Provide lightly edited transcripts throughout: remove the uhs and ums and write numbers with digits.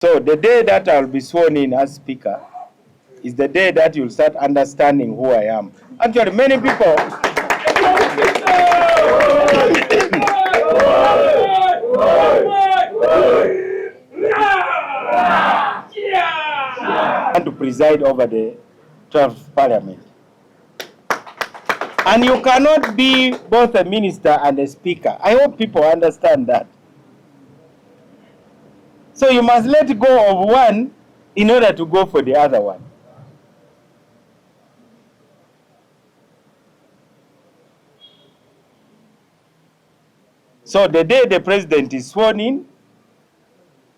So the day that I'll be sworn in as Speaker is the day that you'll start understanding who I am. Actually, many people want to preside over the 12th Parliament. And you cannot be both a minister and a speaker. I hope people understand that. So you must let go of one in order to go for the other one. So the day the president is sworn in,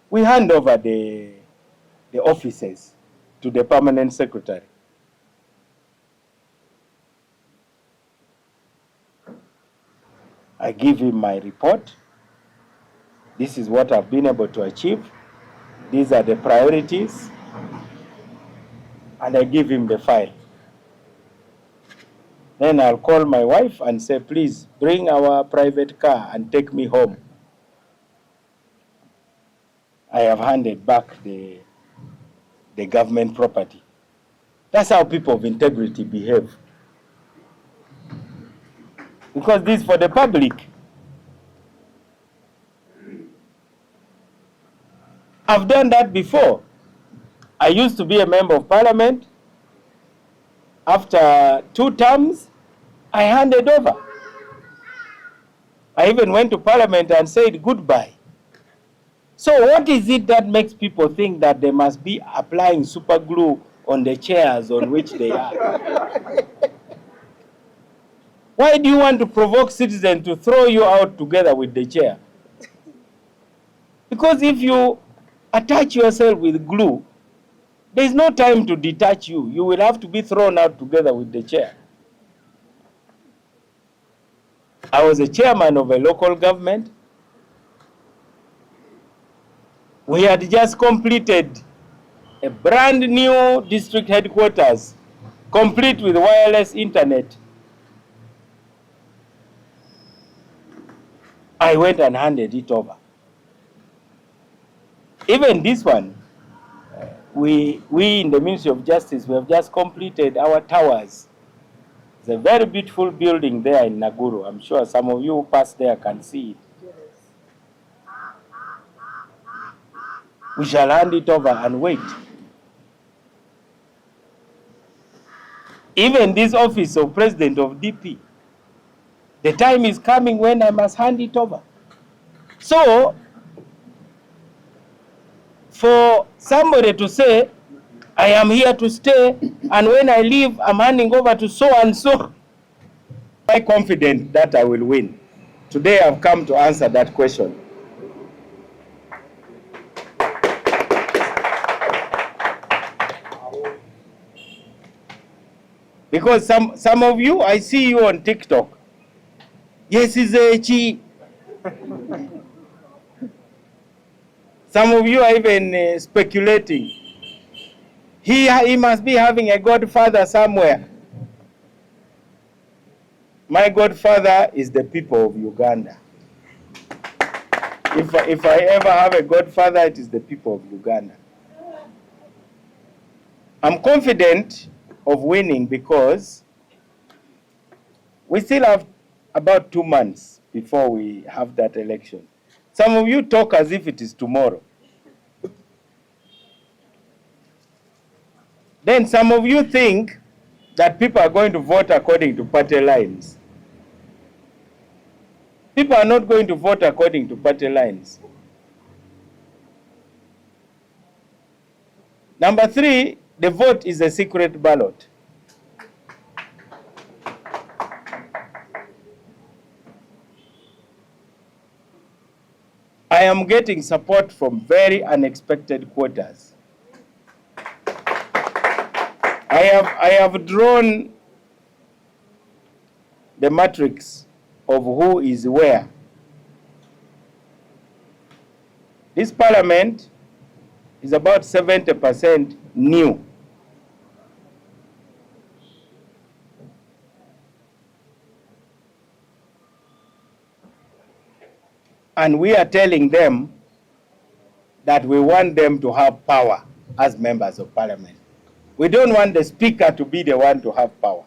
we hand over the offices to the permanent secretary. I give him my report. This is what I've been able to achieve. These are the priorities. And I give him the file. Then I'll call my wife and say, please bring our private car and take me home. I have handed back the government property. That's how people of integrity behave. Because this is for the public. I've done that before. I used to be a member of parliament. After 2 terms, I handed over. I even went to parliament and said goodbye. So what is it that makes people think that they must be applying super glue on the chairs on which they are? Why do you want to provoke citizens to throw you out together with the chair? Because if you attach yourself with glue, there is no time to detach you. You will have to be thrown out together with the chair. I was a chairman of a local government. We had just completed a brand new district headquarters, complete with wireless internet. I went and handed it over. Even this one, we in the Ministry of Justice, we have just completed our towers. It's a very beautiful building there in Naguru. I'm sure some of you who pass there can see it. We shall hand it over and wait. Even this office of President of DP, the time is coming when I must hand it over. So, for somebody to say, I am here to stay, and when I leave, I'm handing over to so and so, I'm confident that I will win. Today I've come to answer that question. Because some of you, I see you on TikTok. Yes, Izechi. Some of you are even speculating. He must be having a godfather somewhere. My godfather is the people of Uganda. If I ever have a godfather, it is the people of Uganda. I'm confident of winning because we still have about 2 months before we have that election. Some of you talk as if it is tomorrow. Then some of you think that people are going to vote according to party lines. People are not going to vote according to party lines. Number 3, the vote is a secret ballot. I am getting support from very unexpected quarters. I have drawn the matrix of who is where. This parliament is about 70% new. And we are telling them that we want them to have power as members of parliament. We don't want the speaker to be the one to have power.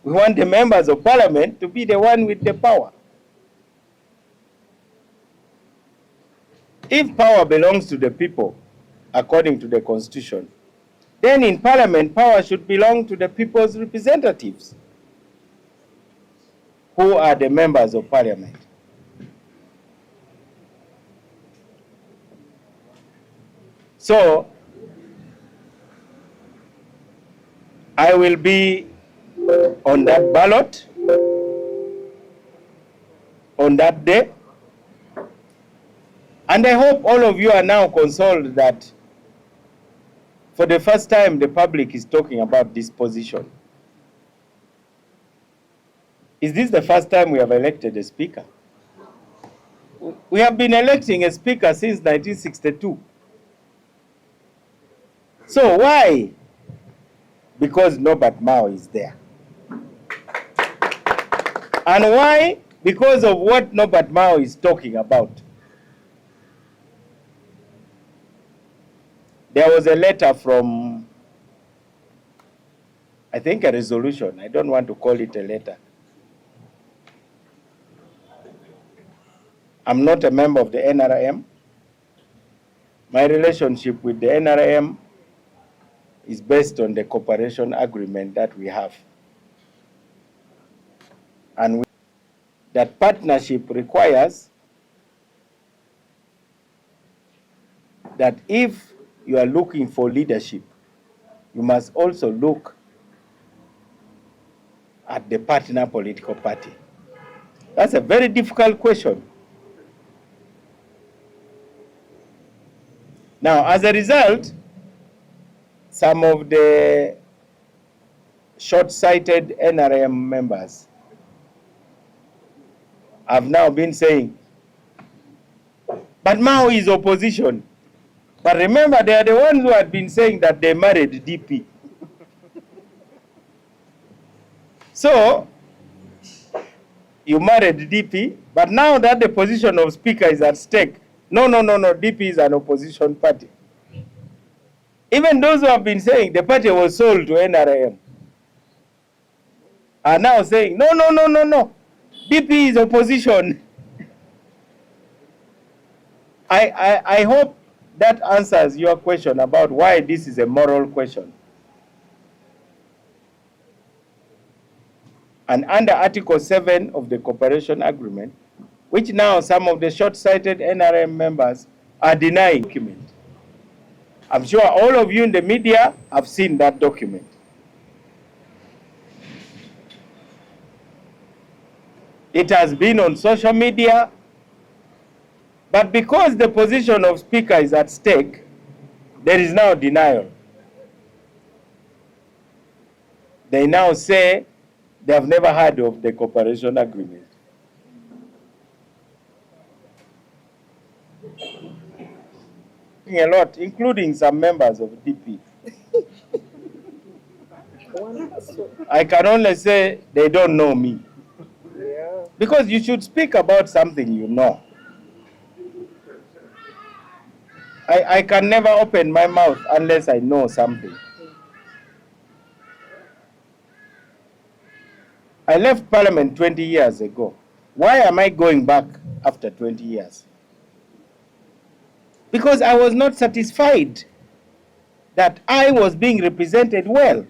We want the members of parliament to be the one with the power. If power belongs to the people, according to the constitution, then in parliament, power should belong to the people's representatives, who are the members of parliament. So, I will be on that ballot on that day. And I hope all of you are now consoled that for the first time the public is talking about this position. Is this the first time we have elected a speaker? We have been electing a speaker since 1962. So why? Because Norbert MAO is there. And why? Because of what Norbert MAO is talking about. There was a letter from, I think, a resolution. I don't want to call it a letter. I'm not a member of the NRM. My relationship with the NRM is based on the cooperation agreement that we have. And that partnership requires that if you are looking for leadership, you must also look at the partner political party. That's a very difficult question. Now, as a result, some of the short-sighted NRM members have now been saying, but MAO is opposition. But remember, they are the ones who had been saying that they married DP. So, you married DP, but now that the position of speaker is at stake, no, DP is an opposition party. Even those who have been saying the party was sold to NRM are now saying, no, DP is opposition. I hope that answers your question about why this is a moral question. And under Article 7 of the Cooperation Agreement, which now some of the short-sighted NRM members are denying document. I'm sure all of you in the media have seen that document. It has been on social media, but because the position of speaker is at stake, there is now denial. They now say they have never heard of the cooperation agreement. A lot, including some members of DP. I can only say they don't know me. Yeah. Because you should speak about something you know. I can never open my mouth unless I know something. I left Parliament 20 years ago. Why am I going back after 20 years? Because I was not satisfied that I was being represented well.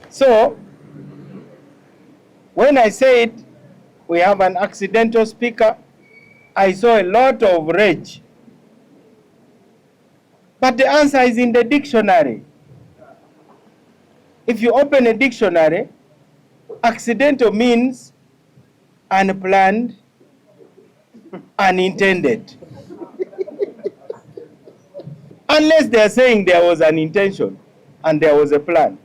So, when I said we have an accidental speaker, I saw a lot of rage. But the answer is in the dictionary. If you open a dictionary, accidental means unplanned, unintended. Unless they are saying there was an intention and there was a plan.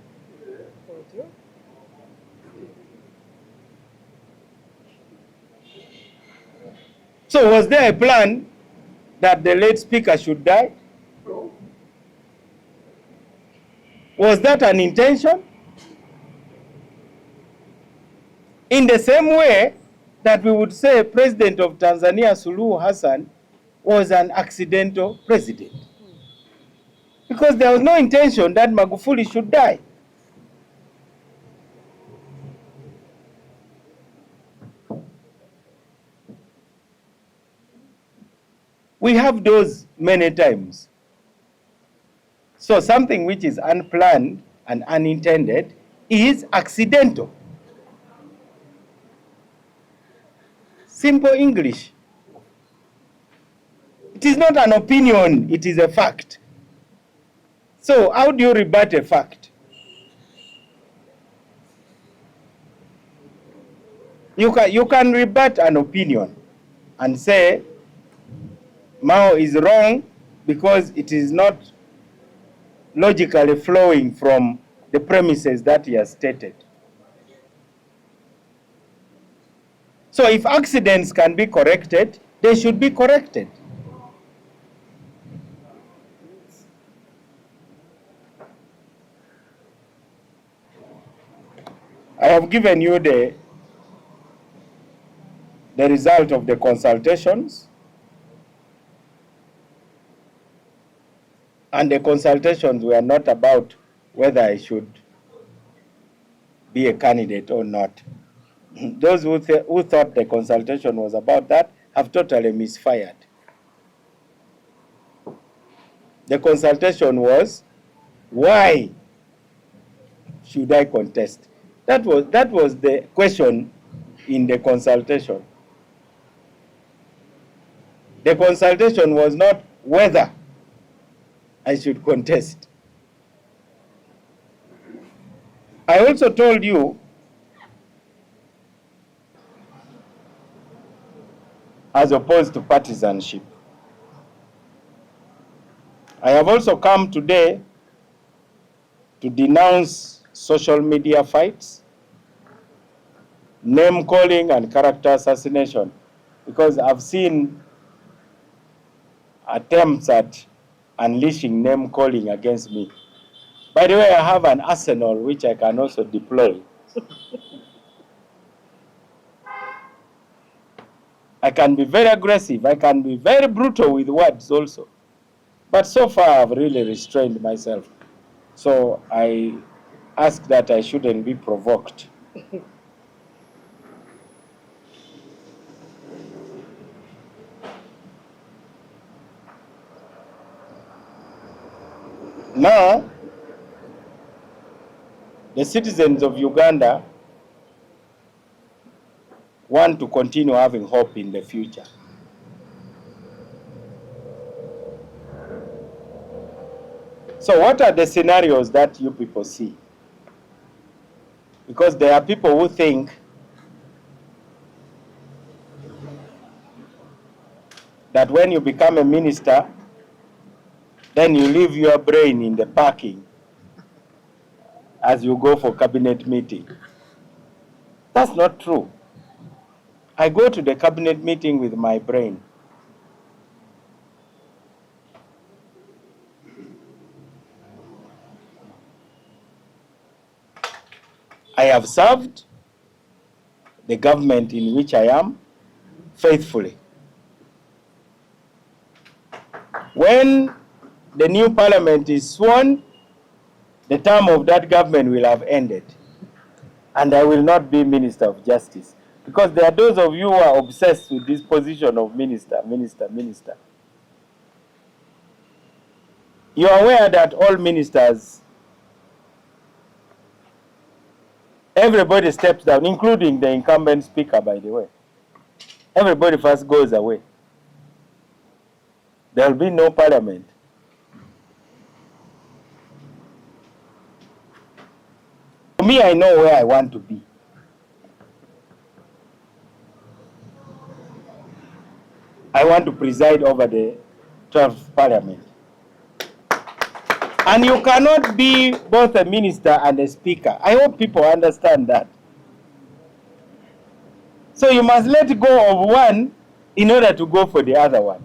So was there a plan that the late speaker should die? Was that an intention? In the same way that we would say President of Tanzania, Suluhu Hassan, was an accidental president. Because there was no intention that Magufuli should die. We have those many times. So something which is unplanned and unintended is accidental. Simple English. It is not an opinion, it is a fact. So how do you rebut a fact? You can rebut an opinion and say Mao is wrong because it is not logically flowing from the premises that he has stated. So if accidents can be corrected, they should be corrected. I have given you the result of the consultations, and the consultations were not about whether I should be a candidate or not. Those who thought the consultation was about that have totally misfired. The consultation was, why should I contest? That was the question in the consultation. The consultation was not whether I should contest. I also told you, as opposed to partisanship. I have also come today to denounce social media fights, name calling, and character assassination, because I've seen attempts at unleashing name calling against me. By the way, I have an arsenal which I can also deploy. I can be very aggressive, I can be very brutal with words also. But so far I've really restrained myself. So I ask that I shouldn't be provoked. Now, the citizens of Uganda want to continue having hope in the future. So what are the scenarios that you people see? Because there are people who think that when you become a minister, then you leave your brain in the parking as you go for cabinet meeting. That's not true. I go to the cabinet meeting with my brain. I have served the government in which I am faithfully. When the new parliament is sworn, the term of that government will have ended, and I will not be Minister of Justice. Because there are those of you who are obsessed with this position of minister. You are aware that all ministers, everybody steps down, including the incumbent speaker, by the way. Everybody first goes away. There will be no parliament. For me, I know where I want to be. I want to preside over the 12th parliament. And you cannot be both a minister and a speaker. I hope people understand that. So you must let go of one in order to go for the other one.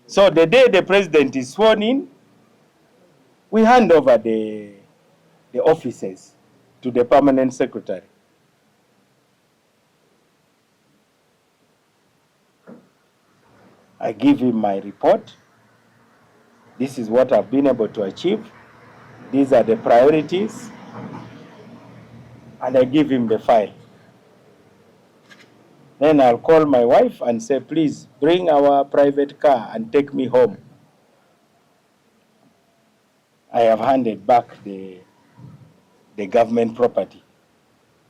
So the day the president is sworn in, we hand over the offices to the permanent secretary. I give him my report. This is what I've been able to achieve. These are the priorities. And I give him the file. Then I'll call my wife and say, please bring our private car and take me home. I have handed back the government property.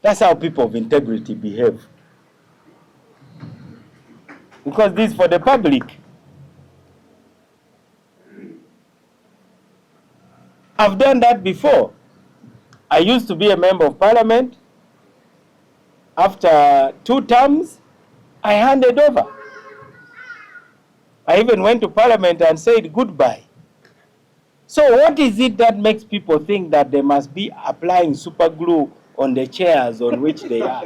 That's how people of integrity behave. Because this is for the public. I've done that before. I used to be a member of parliament. After 2 terms, I handed over. I even went to parliament and said goodbye. So what is it that makes people think that they must be applying super glue on the chairs on which they are?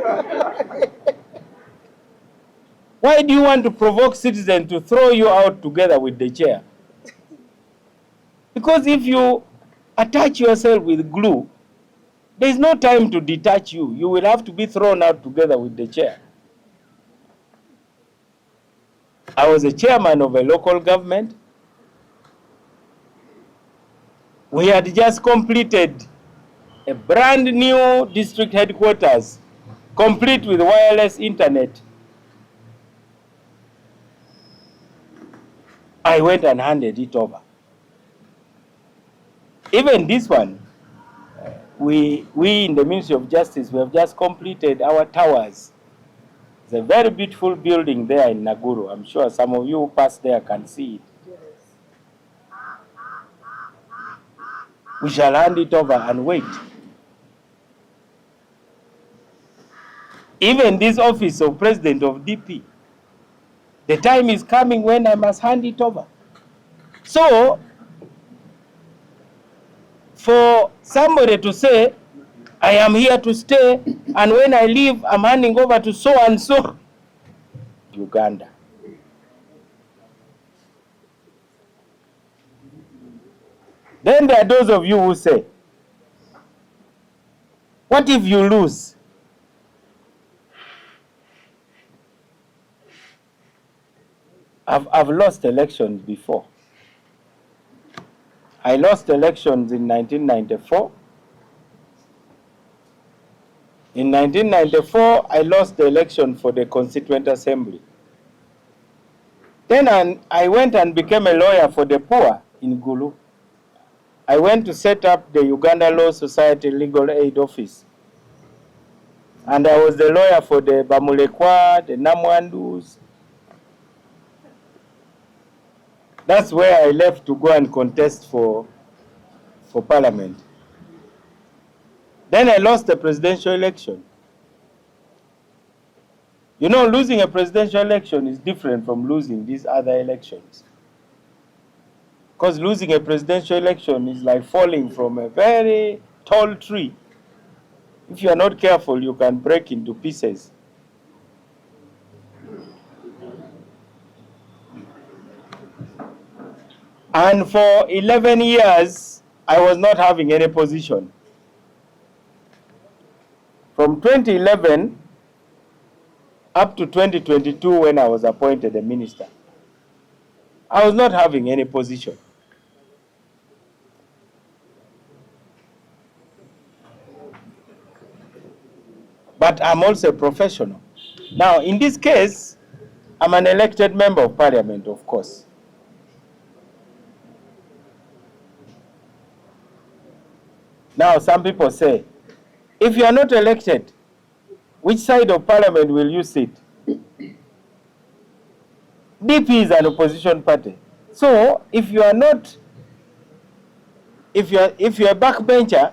Why do you want to provoke citizens to throw you out together with the chair? Because if you attach yourself with glue, there's no time to detach you. You will have to be thrown out together with the chair. I was a chairman of a local government. We had just completed a brand new district headquarters, complete with wireless internet. I went and handed it over. Even this one, we in the Ministry of Justice, we have just completed our towers. It's a very beautiful building there in Naguru. I'm sure some of you who pass there can see it. Yes. We shall hand it over and wait. Even this office of President of DP, the time is coming when I must hand it over. So, for somebody to say, I am here to stay, and when I leave, I'm handing over to so and so, Uganda. Then there are those of you who say, what if you lose? I've lost elections before. I lost elections in 1994. In 1994, I lost the election for the Constituent Assembly. Then I went and became a lawyer for the poor in Gulu. I went to set up the Uganda Law Society Legal Aid Office. And I was the lawyer for the Bamulekwa, the Namwandus. That's where I left to go and contest for parliament. Then I lost the presidential election. You know, losing a presidential election is different from losing these other elections. Because losing a presidential election is like falling from a very tall tree. If you are not careful, you can break into pieces. And for 11 years, I was not having any position. From 2011 up to 2022, when I was appointed a minister, I was not having any position. But I'm also a professional. Now, in this case, I'm an elected member of parliament, of course. Now, some people say, if you are not elected, which side of parliament will you sit? DP is an opposition party. So, if you are not, if you are a backbencher,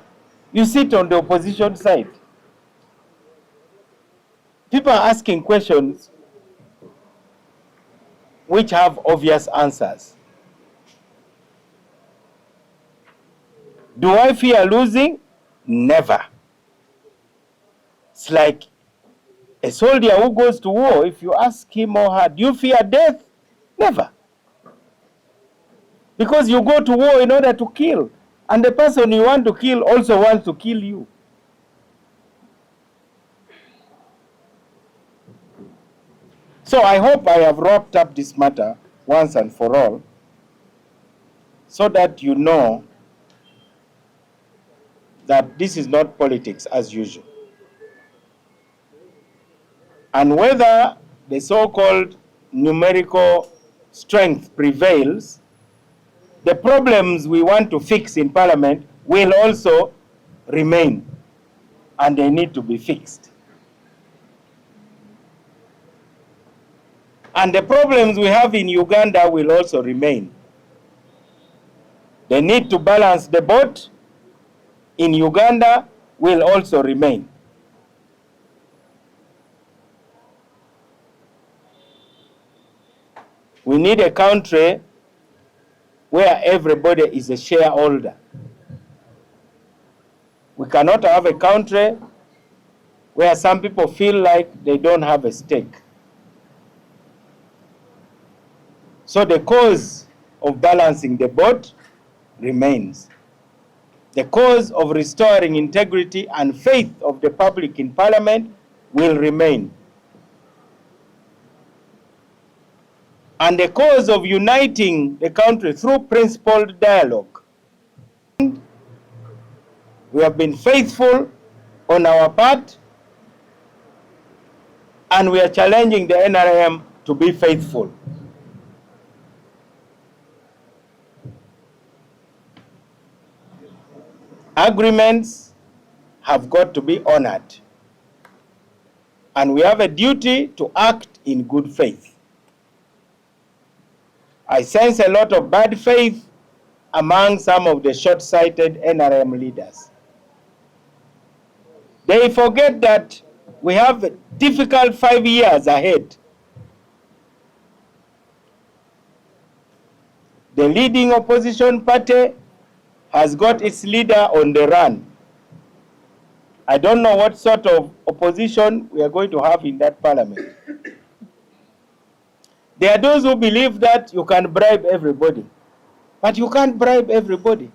you sit on the opposition side. People are asking questions which have obvious answers. Do I fear losing? Never. It's like a soldier who goes to war. If you ask him or her, do you fear death? Never. Because you go to war in order to kill. And the person you want to kill also wants to kill you. So I hope I have wrapped up this matter once and for all, so that you know that this is not politics as usual. And whether the so-called numerical strength prevails, the problems we want to fix in Parliament will also remain, and they need to be fixed. And the problems we have in Uganda will also remain. The need to balance the boat in Uganda will also remain. We need a country where everybody is a shareholder. We cannot have a country where some people feel like they don't have a stake. So the cause of balancing the boat remains. The cause of restoring integrity and faith of the public in Parliament will remain. And the cause of uniting the country through principled dialogue. We have been faithful on our part, and we are challenging the NRM to be faithful. Agreements have got to be honored, and we have a duty to act in good faith. I sense a lot of bad faith among some of the short-sighted NRM leaders. They forget that we have a difficult 5 years ahead. The leading opposition party has got its leader on the run. I don't know what sort of opposition we are going to have in that parliament. There are those who believe that you can bribe everybody, but you can't bribe everybody.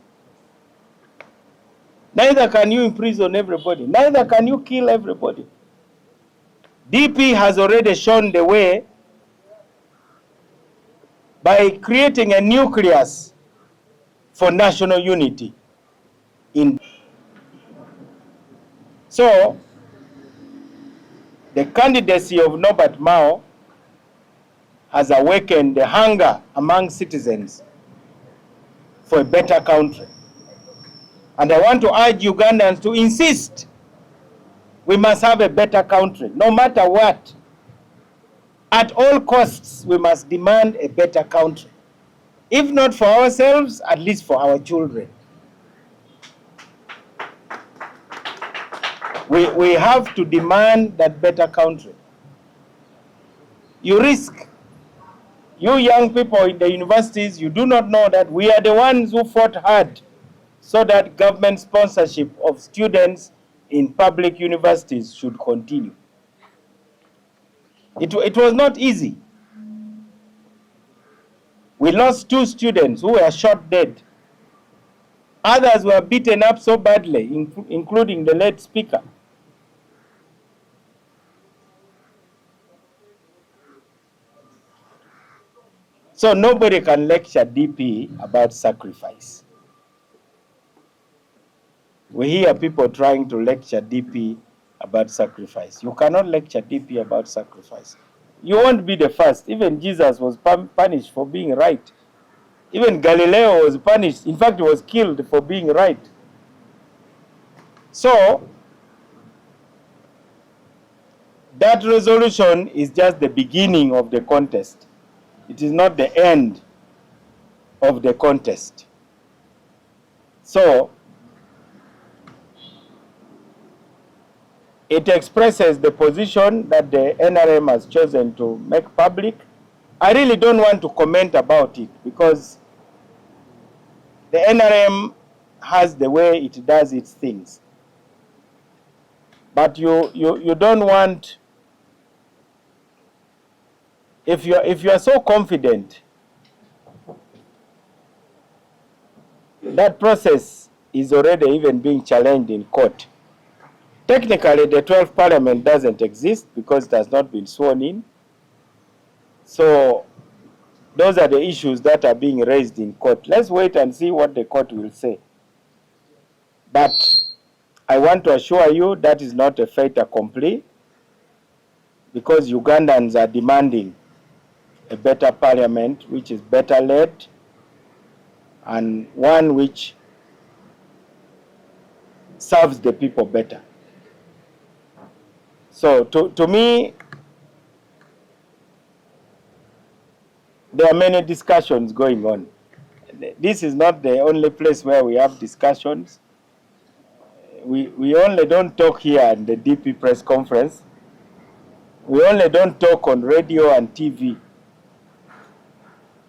Neither can you imprison everybody. Neither can you kill everybody. DP has already shown the way by creating a nucleus for national unity. So, the candidacy of Norbert MAO has awakened the hunger among citizens for a better country. And I want to urge Ugandans to insist we must have a better country, no matter what. At all costs, we must demand a better country. If not for ourselves, at least for our children. We have to demand that better country. You risk, you young people in the universities, you do not know that we are the ones who fought hard so that government sponsorship of students in public universities should continue. It was not easy. We lost 2 students who were shot dead. Others were beaten up so badly, including the late speaker. So nobody can lecture DP about sacrifice. We hear people trying to lecture DP about sacrifice. You cannot lecture DP about sacrifice. You won't be the first. Even Jesus was punished for being right. Even Galileo was punished. In fact, he was killed for being right. So, that resolution is just the beginning of the contest. It is not the end of the contest. So, it expresses the position that the NRM has chosen to make public. I really don't want to comment about it because the NRM has the way it does its things. But you don't want, if you are so confident That process is already even being challenged in court. Technically, the 12th Parliament doesn't exist because it has not been sworn in. So those are the issues that are being raised in court. Let's wait and see what the court will say. But I want to assure you that is not a fait accompli, because Ugandans are demanding a better parliament, which is better led, and one which serves the people better. So to me, there are many discussions going on. This is not the only place where we have discussions. We only don't talk here at the DP press conference. We only don't talk on radio and TV.